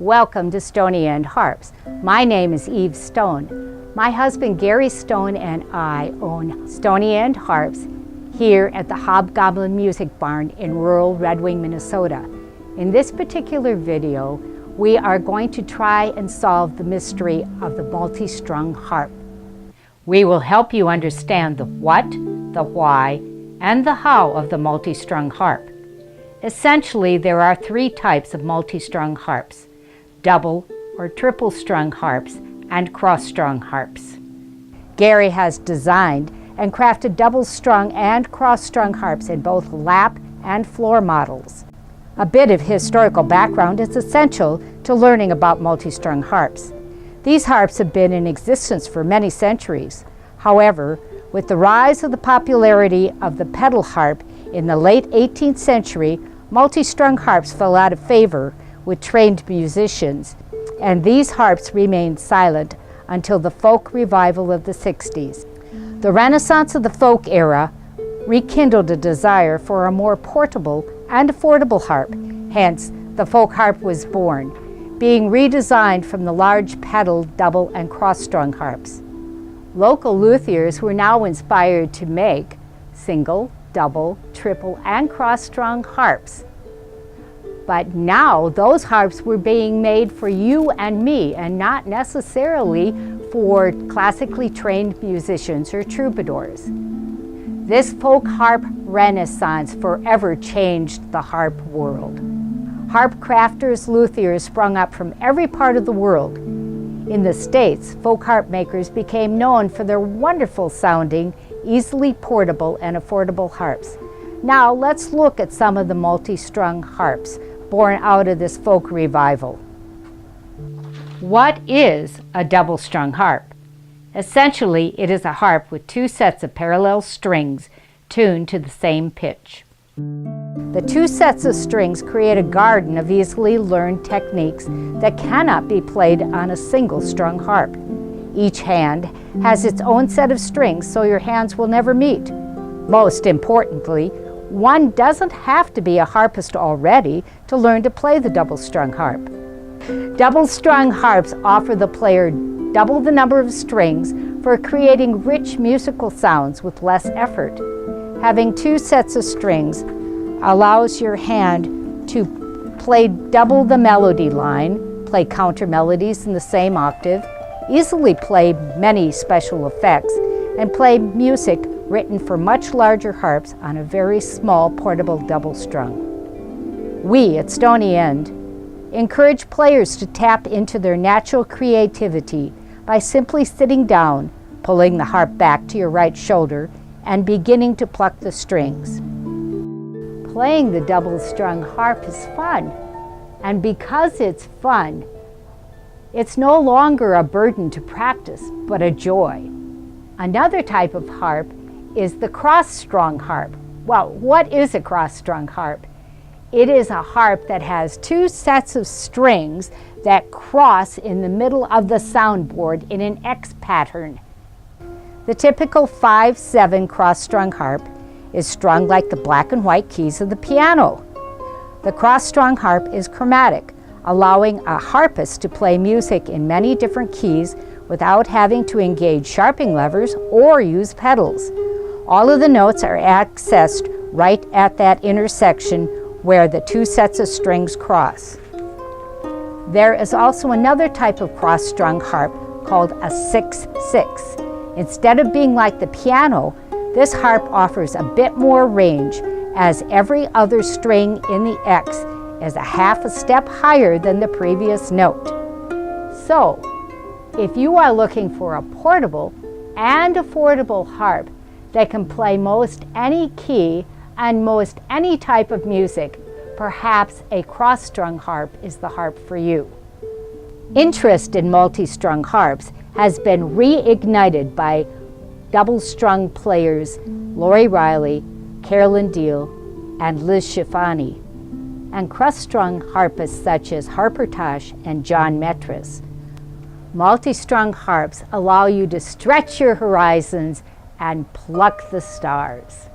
Welcome to Stoney Harps. My name is Eve Stone. My husband Gary Stone and I own Stoney Harps here at the Hobgoblin Music Barn in rural Red Wing, Minnesota. In this particular video, we are going to try and solve the mystery of the multi-strung harp. We will help you understand the what, the why, and the how of the multi-strung harp. Essentially, there are three types of multi-strung harps: double or triple strung harps and cross-strung harps. Gary has designed and crafted double-strung and cross-strung harps in both lap and floor models. A bit of historical background is essential to learning about multi-strung harps. These harps have been in existence for many centuries. However, with the rise of the popularity of the pedal harp in the late 18th century, multi-strung harps fell out of favor with trained musicians, and these harps remained silent until the folk revival of the 60s. The Renaissance of the folk era rekindled a desire for a more portable and affordable harp. Hence, the folk harp was born, being redesigned from the large pedal, double, and cross-strung harps. Local luthiers were now inspired to make single, double, triple, and cross-strung harps. But now those harps were being made for you and me, and not necessarily for classically trained musicians or troubadours. This folk harp renaissance forever changed the harp world. Harp crafters, luthiers sprung up from every part of the world. In the States, folk harp makers became known for their wonderful sounding, easily portable and affordable harps. Now let's look at some of the multi-strung harps born out of this folk revival. What is a double-strung harp? Essentially, it is a harp with two sets of parallel strings tuned to the same pitch. The two sets of strings create a garden of easily learned techniques that cannot be played on a single-strung harp. Each hand has its own set of strings, so your hands will never meet. Most importantly, one doesn't have to be a harpist already to learn to play the double-strung harp. Double-strung harps offer the player double the number of strings for creating rich musical sounds with less effort. Having two sets of strings allows your hand to play double the melody line, play counter melodies in the same octave, easily play many special effects, and play music written for much larger harps on a very small portable double strung. We at Stoney encourage players to tap into their natural creativity by simply sitting down, pulling the harp back to your right shoulder, and beginning to pluck the strings. Playing the double-strung harp is fun, and because it's fun, it's no longer a burden to practice, but a joy. Another type of harp is the cross-strung harp. Well, what is a cross-strung harp? It is a harp that has two sets of strings that cross in the middle of the soundboard in an X pattern. The typical 5/7 cross-strung harp is strung like the black and white keys of the piano. The cross-strung harp is chromatic, allowing a harpist to play music in many different keys without having to engage sharping levers or use pedals. All of the notes are accessed right at that intersection where the two sets of strings cross. There is also another type of cross-strung harp called a 6/6. Instead of being like the piano, this harp offers a bit more range, as every other string in the X is a half a step higher than the previous note. So, if you are looking for a portable and affordable harp that can play most any key and most any type of music, perhaps a cross-strung harp is the harp for you. Interest in multi-strung harps has been reignited by double-strung players Lori Riley, Carolyn Deal, and Liz Schifani, and cross-strung harpists such as Harper Tosh and John Metris. Multi-strung harps allow you to stretch your horizons and pluck the stars.